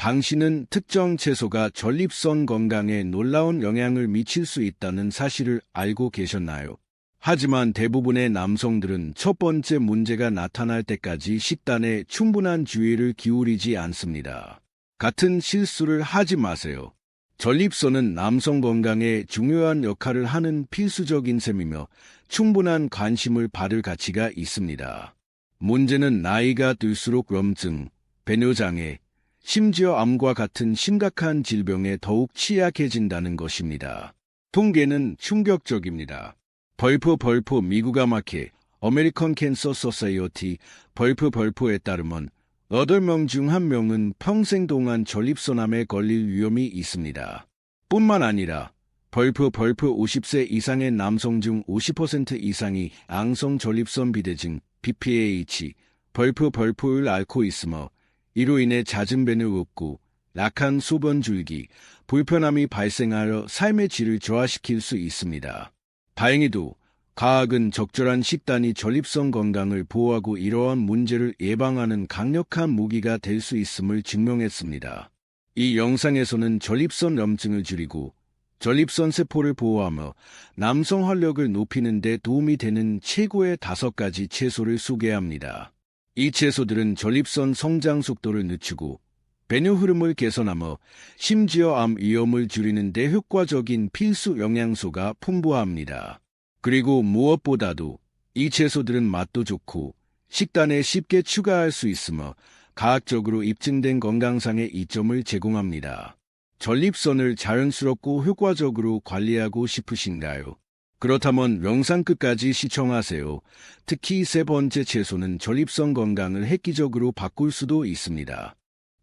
당신은 특정 채소가 전립선 건강에 놀라운 영향을 미칠 수 있다는 사실을 알고 계셨나요? 하지만 대부분의 남성들은 첫 번째 문제가 나타날 때까지 식단에 충분한 주의를 기울이지 않습니다. 같은 실수를 하지 마세요. 전립선은 남성 건강에 중요한 역할을 하는 필수적인 셈이며 충분한 관심을 받을 가치가 있습니다. 문제는 나이가 들수록 염증, 배뇨장애, 심지어 암과 같은 심각한 질병에 더욱 취약해진다는 것입니다. 통계는 충격적입니다. 벌프 미국아 마켓, 아메리칸 캔서 소사이어티, 벌프에 따르면 8명 중 1명은 평생 동안 전립선암에 걸릴 위험이 있습니다. 뿐만 아니라 벌프 50세 이상의 남성 중 50% 이상이 양성 전립선 비대증, BPH, 벌프를 앓고 있으며 이로 인해 잦은 배뇨 없고 약한 소변 줄기, 불편함이 발생하여 삶의 질을 저하시킬 수 있습니다. 다행히도 과학은 적절한 식단이 전립선 건강을 보호하고 이러한 문제를 예방하는 강력한 무기가 될 수 있음을 증명했습니다. 이 영상에서는 전립선 염증을 줄이고 전립선 세포를 보호하며 남성 활력을 높이는 데 도움이 되는 최고의 5가지 채소를 소개합니다. 이 채소들은 전립선 성장 속도를 늦추고 배뇨 흐름을 개선하며 심지어 암 위험을 줄이는 데 효과적인 필수 영양소가 풍부합니다. 그리고 무엇보다도 이 채소들은 맛도 좋고 식단에 쉽게 추가할 수 있으며 과학적으로 입증된 건강상의 이점을 제공합니다. 전립선을 자연스럽고 효과적으로 관리하고 싶으신가요? 그렇다면 영상 끝까지 시청하세요. 특히 세 번째 채소는 전립선 건강을 획기적으로 바꿀 수도 있습니다.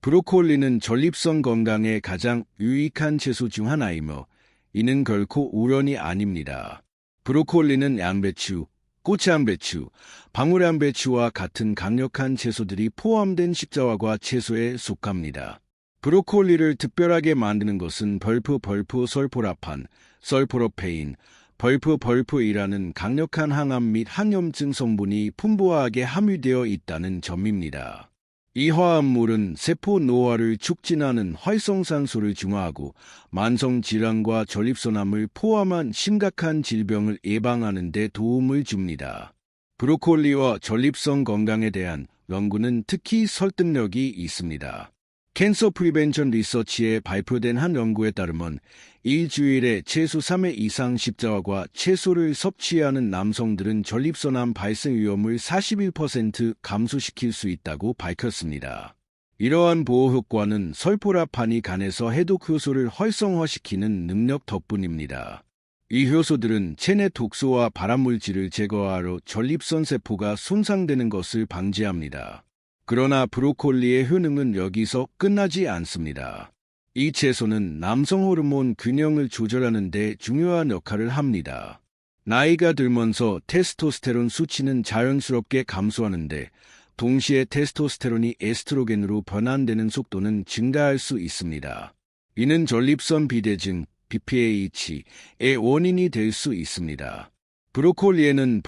브로콜리는 전립선 건강에 가장 유익한 채소 중 하나이며 이는 결코 우연이 아닙니다. 브로콜리는 양배추, 고추양배추, 방울양배추와 같은 강력한 채소들이 포함된 십자화과 채소에 속합니다. 브로콜리를 특별하게 만드는 것은 벌프 설포라판, 설포로페인, 벌프이라는 강력한 항암 및 항염증 성분이 풍부하게 함유되어 있다는 점입니다. 이 화합물은 세포 노화를 촉진하는 활성산소를 중화하고 만성질환과 전립선암을 포함한 심각한 질병을 예방하는 데 도움을 줍니다. 브로콜리와 전립선 건강에 대한 연구는 특히 설득력이 있습니다. 캔서 프리벤션 리서치에 발표된 한 연구에 따르면 일주일에 채소 3회 이상 십자화과 채소를 섭취하는 남성들은 전립선암 발생 위험을 41% 감소시킬 수 있다고 밝혔습니다. 이러한 보호 효과는 설포라판이 간에서 해독 효소를 활성화시키는 능력 덕분입니다. 이 효소들은 체내 독소와 발암물질을 제거하러 전립선 세포가 손상되는 것을 방지합니다. 그러나 브로콜리의 효능은 여기서 끝나지 않습니다. 이 채소는 남성 호르몬 균형을 조절하는 데 중요한 역할을 합니다. 나이가 들면서 테스토스테론 수치는 자연스럽게 감소하는데 동시에 테스토스테론이 에스트로겐으로 변환되는 속도는 증가할 수 있습니다. 이는 전립선 비대증, BPH의 원인이 될 수 있습니다. 브로콜리에는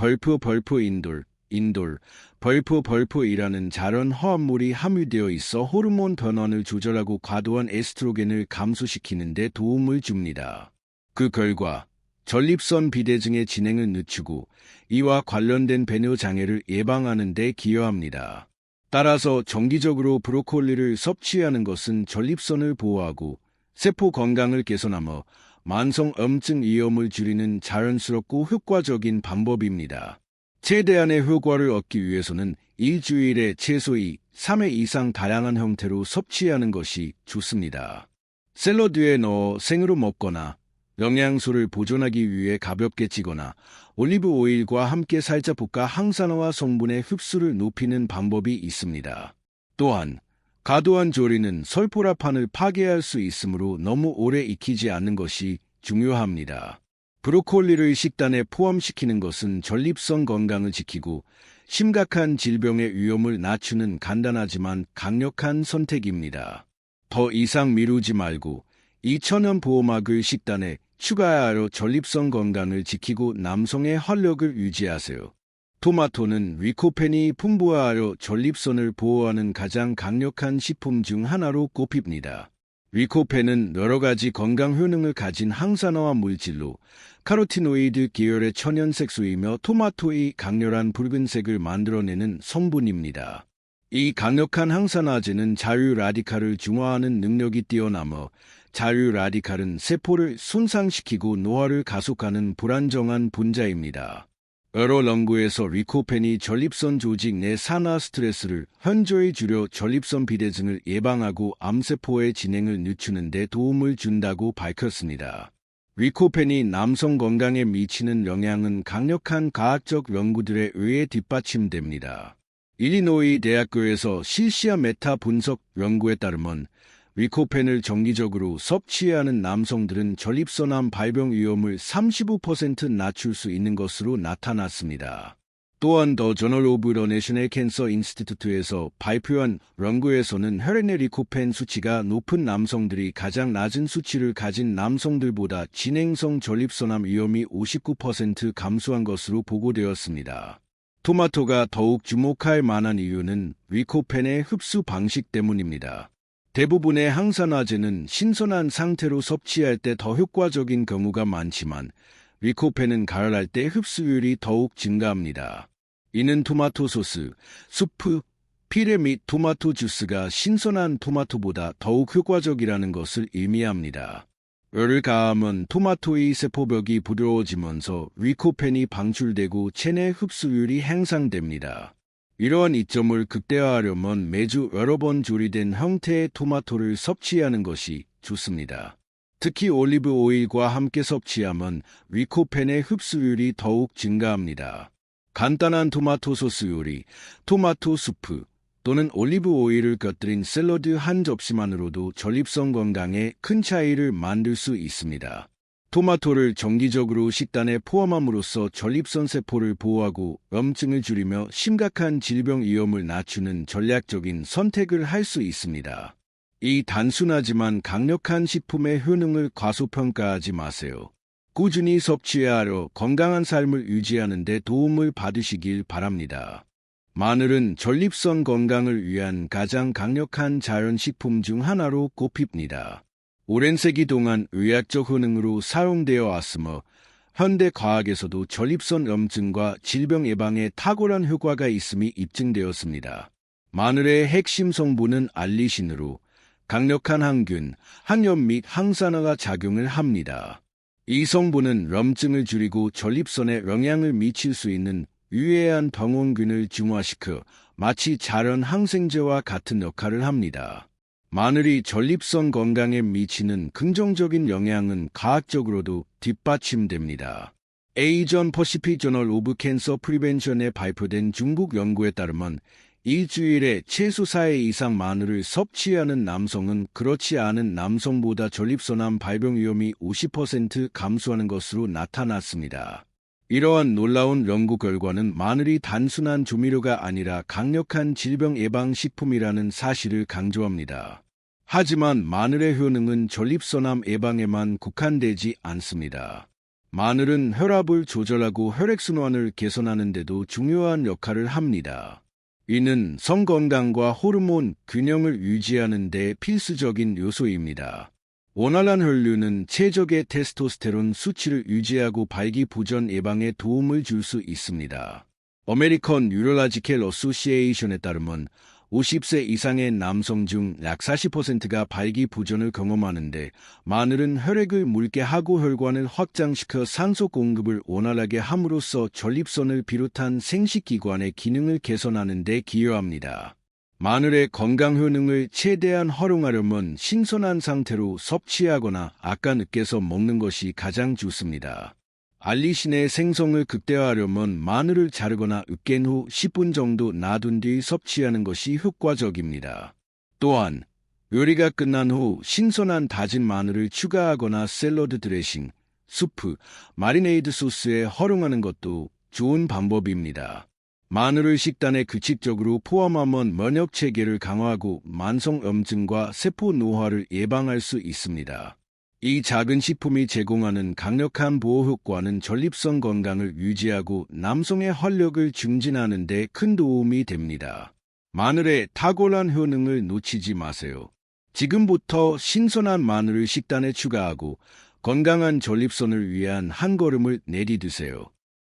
인돌, 벌프이라는 자연 화합물이 함유되어 있어 호르몬 변환을 조절하고 과도한 에스트로겐을 감소시키는 데 도움을 줍니다. 그 결과 전립선 비대증의 진행을 늦추고 이와 관련된 배뇨 장애를 예방하는 데 기여합니다. 따라서 정기적으로 브로콜리를 섭취하는 것은 전립선을 보호하고 세포 건강을 개선하며 만성 염증 위험을 줄이는 자연스럽고 효과적인 방법입니다. 최대한의 효과를 얻기 위해서는 일주일에 최소 3회 이상 다양한 형태로 섭취하는 것이 좋습니다. 샐러드에 넣어 생으로 먹거나 영양소를 보존하기 위해 가볍게 찌거나 올리브 오일과 함께 살짝 볶아 항산화 성분의 흡수를 높이는 방법이 있습니다. 또한 과도한 조리는 설포라판을 파괴할 수 있으므로 너무 오래 익히지 않는 것이 중요합니다. 브로콜리를 식단에 포함시키는 것은 전립선 건강을 지키고 심각한 질병의 위험을 낮추는 간단하지만 강력한 선택입니다. 더 이상 미루지 말고 이 천연 보호막을 식단에 추가하여 전립선 건강을 지키고 남성의 활력을 유지하세요. 토마토는 리코펜이 풍부하여 전립선을 보호하는 가장 강력한 식품 중 하나로 꼽힙니다. 리코펜은 여러 가지 건강 효능을 가진 항산화와 물질로 카로티노이드 계열의 천연 색소이며 토마토의 강렬한 붉은색을 만들어내는 성분입니다. 이 강력한 항산화제는 자유 라디칼을 중화하는 능력이 뛰어나며 자유 라디칼은 세포를 손상시키고 노화를 가속하는 불안정한 분자입니다. 여러 연구에서 리코펜이 전립선 조직 내 산화 스트레스를 현저히 줄여 전립선 비대증을 예방하고 암세포의 진행을 늦추는 데 도움을 준다고 밝혔습니다. 리코펜이 남성 건강에 미치는 영향은 강력한 과학적 연구들에 의해 뒷받침됩니다. 일리노이 대학교에서 실시한 메타 분석 연구에 따르면 리코펜을 정기적으로 섭취하는 남성들은 전립선암 발병 위험을 35% 낮출 수 있는 것으로 나타났습니다. 또한 더 저널 오브 더 내셔널 캔서 인스티튜트에서 발표한 연구에서는 혈액 내 리코펜 수치가 높은 남성들이 가장 낮은 수치를 가진 남성들보다 진행성 전립선암 위험이 59% 감소한 것으로 보고되었습니다. 토마토가 더욱 주목할 만한 이유는 리코펜의 흡수 방식 때문입니다. 대부분의 항산화제는 신선한 상태로 섭취할 때 더 효과적인 경우가 많지만 리코펜은 가열할 때 흡수율이 더욱 증가합니다. 이는 토마토 소스, 수프, 피레 및 토마토 주스가 신선한 토마토보다 더욱 효과적이라는 것을 의미합니다. 열을 가하면 토마토의 세포벽이 부드러워지면서 리코펜이 방출되고 체내 흡수율이 향상됩니다. 이러한 이점을 극대화하려면 매주 여러 번 조리된 형태의 토마토를 섭취하는 것이 좋습니다. 특히 올리브 오일과 함께 섭취하면 리코펜의 흡수율이 더욱 증가합니다. 간단한 토마토 소스 요리, 토마토 수프 또는 올리브 오일을 곁들인 샐러드 한 접시만으로도 전립선 건강에 큰 차이를 만들 수 있습니다. 토마토를 정기적으로 식단에 포함함으로써 전립선 세포를 보호하고 염증을 줄이며 심각한 질병 위험을 낮추는 전략적인 선택을 할 수 있습니다. 이 단순하지만 강력한 식품의 효능을 과소평가하지 마세요. 꾸준히 섭취하여 건강한 삶을 유지하는 데 도움을 받으시길 바랍니다. 마늘은 전립선 건강을 위한 가장 강력한 자연식품 중 하나로 꼽힙니다. 오랜 세기 동안 의학적 효능으로 사용되어 왔으며 현대 과학에서도 전립선 염증과 질병 예방에 탁월한 효과가 있음이 입증되었습니다. 마늘의 핵심 성분은 알리신으로 강력한 항균, 항염 및 항산화가 작용을 합니다. 이 성분은 염증을 줄이고 전립선에 영향을 미칠 수 있는 유해한 병원균을 중화시켜 마치 자연 항생제와 같은 역할을 합니다. 마늘이 전립선 건강에 미치는 긍정적인 영향은 과학적으로도 뒷받침됩니다. 에이전 퍼시픽 저널 오브 캔서 프리벤션에 발표된 중국 연구에 따르면 일주일에 최소 4회 이상 마늘을 섭취하는 남성은 그렇지 않은 남성보다 전립선암 발병 위험이 50% 감소하는 것으로 나타났습니다. 이러한 놀라운 연구 결과는 마늘이 단순한 조미료가 아니라 강력한 질병 예방 식품이라는 사실을 강조합니다. 하지만 마늘의 효능은 전립선암 예방에만 국한되지 않습니다. 마늘은 혈압을 조절하고 혈액순환을 개선하는 데도 중요한 역할을 합니다. 이는 성건강과 호르몬 균형을 유지하는 데 필수적인 요소입니다. 원활한 혈류는 최적의 테스토스테론 수치를 유지하고 발기부전 예방에 도움을 줄 수 있습니다. 어메리컨 유러라지컬 어소시에이션에 따르면 50세 이상의 남성 중 약 40%가 발기부전을 경험하는데 마늘은 혈액을 묽게 하고 혈관을 확장시켜 산소 공급을 원활하게 함으로써 전립선을 비롯한 생식기관의 기능을 개선하는 데 기여합니다. 마늘의 건강 효능을 최대한 활용하려면 신선한 상태로 섭취하거나 아까 으깨서 먹는 것이 가장 좋습니다. 알리신의 생성을 극대화하려면 마늘을 자르거나 으깬 후 10분 정도 놔둔 뒤 섭취하는 것이 효과적입니다. 또한 요리가 끝난 후 신선한 다진 마늘을 추가하거나 샐러드 드레싱, 수프, 마리네이드 소스에 활용하는 것도 좋은 방법입니다. 마늘을 식단에 규칙적으로 포함하면 면역 체계를 강화하고 만성 염증과 세포 노화를 예방할 수 있습니다. 이 작은 식품이 제공하는 강력한 보호 효과는 전립선 건강을 유지하고 남성의 활력을 증진하는 데 큰 도움이 됩니다. 마늘의 탁월한 효능을 놓치지 마세요. 지금부터 신선한 마늘을 식단에 추가하고 건강한 전립선을 위한 한 걸음을 내디드세요.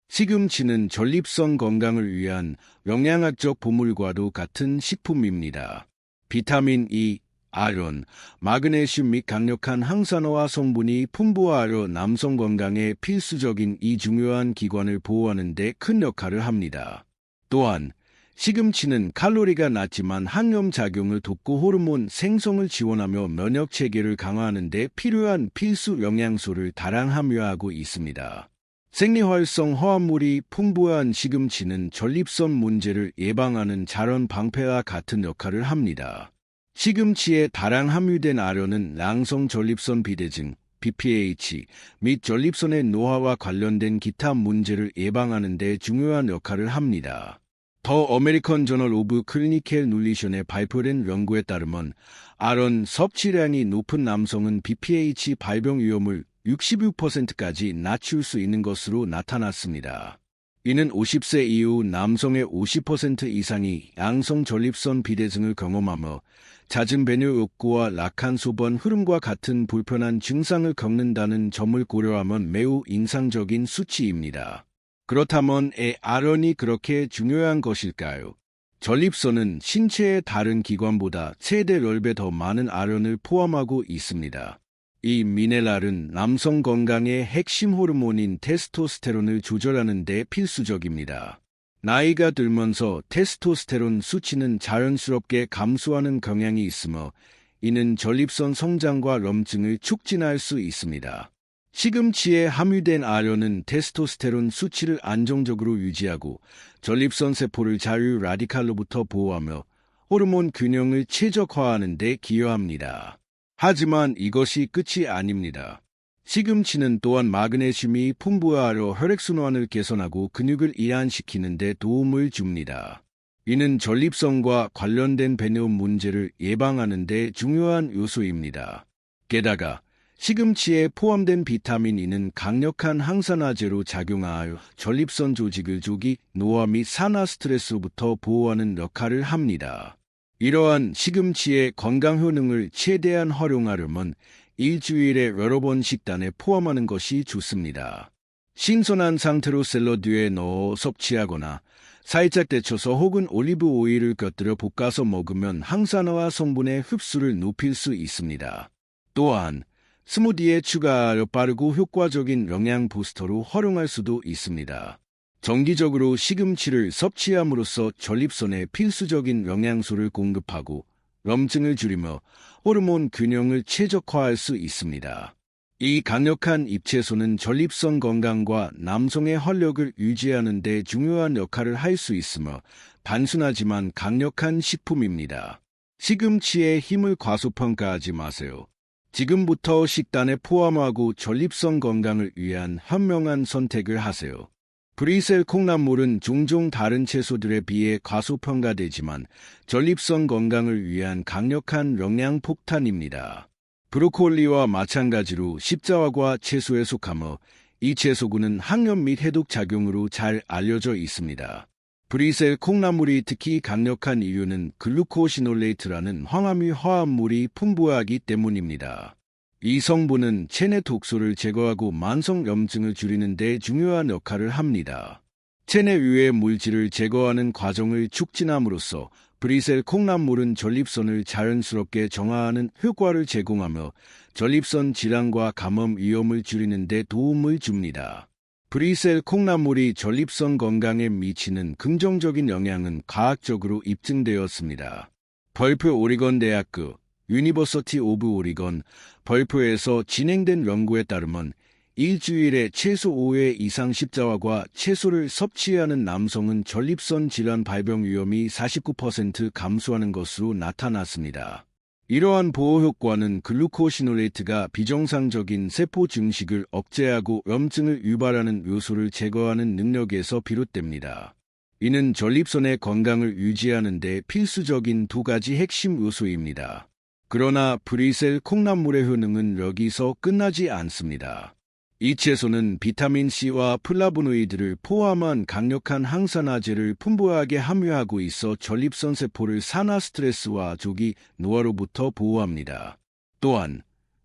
시금치는 전립선 건강을 위한 영양학적 보물과도 같은 식품입니다. 비타민 E, 아연, 마그네슘 및 강력한 항산화 성분이 풍부하여 남성 건강에 필수적인 이 중요한 기관을 보호하는 데 큰 역할을 합니다. 또한 시금치는 칼로리가 낮지만 항염 작용을 돕고 호르몬 생성을 지원하며 면역 체계를 강화하는 데 필요한 필수 영양소를 다량 함유하고 있습니다. 생리활성 화합물이 풍부한 시금치는 전립선 문제를 예방하는 자연 방패와 같은 역할을 합니다. 시금치에 다량 함유된 아연은 양성 전립선 비대증, BPH 및 전립선의 노화와 관련된 기타 문제를 예방하는 데 중요한 역할을 합니다. 더 어메리칸 저널 오브 클리니컬 눌리션에 발표된 연구에 따르면 아연 섭취량이 높은 남성은 BPH 발병 위험을 66%까지 낮출 수 있는 것으로 나타났습니다. 이는 50세 이후 남성의 50% 이상이 양성 전립선 비대증을 경험하며 잦은 배뇨 욕구와 약한 소변 흐름과 같은 불편한 증상을 겪는다는 점을 고려하면 매우 인상적인 수치입니다. 그렇다면 아연이 그렇게 중요한 것일까요? 전립선은 신체의 다른 기관보다 최대 10배 더 많은 아연을 포함하고 있습니다. 이 미네랄은 남성 건강의 핵심 호르몬인 테스토스테론을 조절하는 데 필수적입니다. 나이가 들면서 테스토스테론 수치는 자연스럽게 감소하는 경향이 있으며 이는 전립선 성장과 염증을 촉진할 수 있습니다. 시금치에 함유된 아연은 테스토스테론 수치를 안정적으로 유지하고 전립선 세포를 자유 라디칼로부터 보호하며 호르몬 균형을 최적화하는 데 기여합니다. 하지만 이것이 끝이 아닙니다. 시금치는 또한 마그네슘이 풍부하여 혈액순환을 개선하고 근육을 이완시키는 데 도움을 줍니다. 이는 전립선과 관련된 배뇨 문제를 예방하는 데 중요한 요소입니다. 게다가 시금치에 포함된 비타민 E는 강력한 항산화제로 작용하여 전립선 조직을 조기 노화 및 산화 스트레스로부터 보호하는 역할을 합니다. 이러한 시금치의 건강 효능을 최대한 활용하려면 일주일에 여러 번 식단에 포함하는 것이 좋습니다. 신선한 상태로 샐러드에 넣어 섭취하거나 살짝 데쳐서 혹은 올리브 오일을 곁들여 볶아서 먹으면 항산화 성분의 흡수를 높일 수 있습니다. 또한 스무디에 추가하여 빠르고 효과적인 영양 부스터로 활용할 수도 있습니다. 정기적으로 시금치를 섭취함으로써 전립선에 필수적인 영양소를 공급하고 염증을 줄이며 호르몬 균형을 최적화할 수 있습니다. 이 강력한 잎채소는 전립선 건강과 남성의 활력을 유지하는 데 중요한 역할을 할 수 있으며 단순하지만 강력한 식품입니다. 시금치의 힘을 과소평가하지 마세요. 지금부터 식단에 포함하고 전립선 건강을 위한 현명한 선택을 하세요. 브리셀 콩나물은 종종 다른 채소들에 비해 과소평가되지만 전립선 건강을 위한 강력한 영양 폭탄입니다. 브로콜리와 마찬가지로 십자화과 채소에 속하며 이 채소군은 항염 및 해독 작용으로 잘 알려져 있습니다. 브리셀 콩나물이 특히 강력한 이유는 글루코시놀레이트라는 황화물 화합물이 풍부하기 때문입니다. 이 성분은 체내 독소를 제거하고 만성 염증을 줄이는 데 중요한 역할을 합니다. 체내 유해 물질을 제거하는 과정을 촉진함으로써 브리셀 콩나물은 전립선을 자연스럽게 정화하는 효과를 제공하며 전립선 질환과 감염 위험을 줄이는 데 도움을 줍니다. 브리셀 콩나물이 전립선 건강에 미치는 긍정적인 영향은 과학적으로 입증되었습니다. 벌프 오리건 대학교 유니버시티 오브 오리건 벌프에서 진행된 연구에 따르면 일주일에 최소 5회 이상 십자화과 채소를 섭취하는 남성은 전립선 질환 발병 위험이 49% 감소하는 것으로 나타났습니다. 이러한 보호 효과는 글루코시놀레이트가 비정상적인 세포 증식을 억제하고 염증을 유발하는 요소를 제거하는 능력에서 비롯됩니다. 이는 전립선의 건강을 유지하는 데 필수적인 두 가지 핵심 요소입니다. 그러나 브리셀 콩나물의 효능은 여기서 끝나지 않습니다. 이 채소는 비타민C와 플라보노이드를 포함한 강력한 항산화제를 풍부하게 함유하고 있어 전립선 세포를 산화 스트레스와 조기 노화로부터 보호합니다. 또한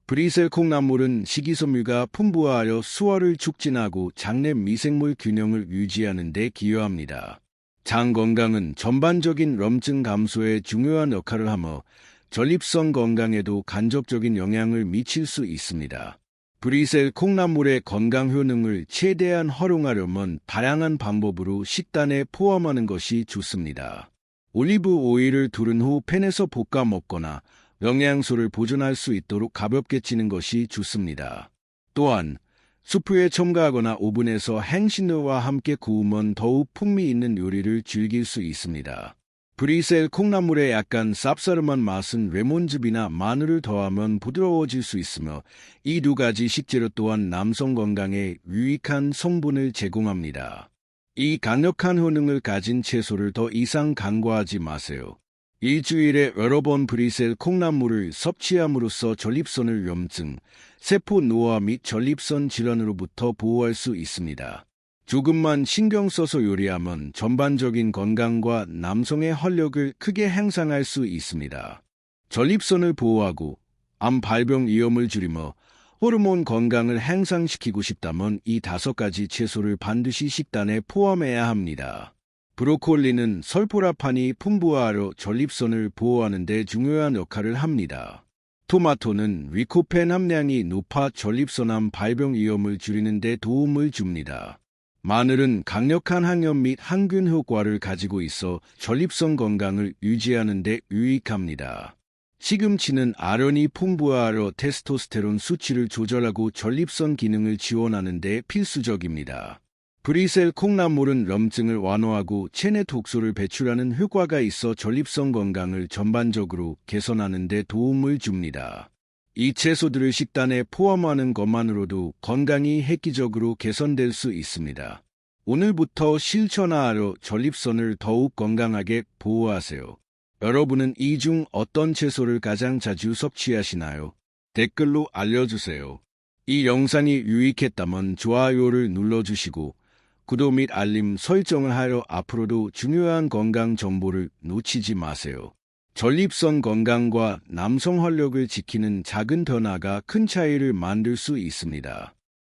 브리셀 콩나물은 식이섬유가 풍부하여 소화를 촉진하고 장내 미생물 균형을 유지하는 데 기여합니다. 장 건강은 전반적인 염증 감소에 중요한 역할을 하며 전립선 건강에도 간접적인 영향을 미칠 수 있습니다. 브리셀 콩나물의 건강 효능을 최대한 활용하려면 다양한 방법으로 식단에 포함하는 것이 좋습니다. 올리브 오일을 두른 후 팬에서 볶아 먹거나 영양소를 보존할 수 있도록 가볍게 찌는 것이 좋습니다. 또한 수프에 첨가하거나 오븐에서 향신료와 함께 구우면 더욱 풍미 있는 요리를 즐길 수 있습니다. 브리셀 콩나물의 약간 쌉싸름한 맛은 레몬즙이나 마늘을 더하면 부드러워질 수 있으며 이 두 가지 식재료 또한 남성 건강에 유익한 성분을 제공합니다. 이 강력한 효능을 가진 채소를 더 이상 간과하지 마세요. 일주일에 여러 번 브리셀 콩나물을 섭취함으로써 전립선을 염증, 세포 노화 및 전립선 질환으로부터 보호할 수 있습니다. 조금만 신경 써서 요리하면 전반적인 건강과 남성의 활력을 크게 향상할 수 있습니다. 전립선을 보호하고 암 발병 위험을 줄이며 호르몬 건강을 향상시키고 싶다면 이 5가지 채소를 반드시 식단에 포함해야 합니다. 브로콜리는 설포라판이 풍부하여 전립선을 보호하는 데 중요한 역할을 합니다. 토마토는 리코펜 함량이 높아 전립선암 발병 위험을 줄이는 데 도움을 줍니다. 마늘은 강력한 항염 및 항균 효과를 가지고 있어 전립선 건강을 유지하는 데 유익합니다. 시금치는 아련이 풍부하여 테스토스테론 수치를 조절하고 전립선 기능을 지원하는 데 필수적입니다. 브리셀 콩나물은 염증을 완화하고 체내 독소를 배출하는 효과가 있어 전립선 건강을 전반적으로 개선하는 데 도움을 줍니다. 이 채소들을 식단에 포함하는 것만으로도 건강이 획기적으로 개선될 수 있습니다. 오늘부터 실천하여 전립선을 더욱 건강하게 보호하세요. 여러분은 이 중 어떤 채소를 가장 자주 섭취하시나요? 댓글로 알려주세요. 이 영상이 유익했다면 좋아요를 눌러주시고 구독 및 알림 설정을 하여 앞으로도 중요한 건강 정보를 놓치지 마세요. 전립선 건강과 남성 활력을 지키는 작은 변화가 큰 차이를 만들 수 있습니다.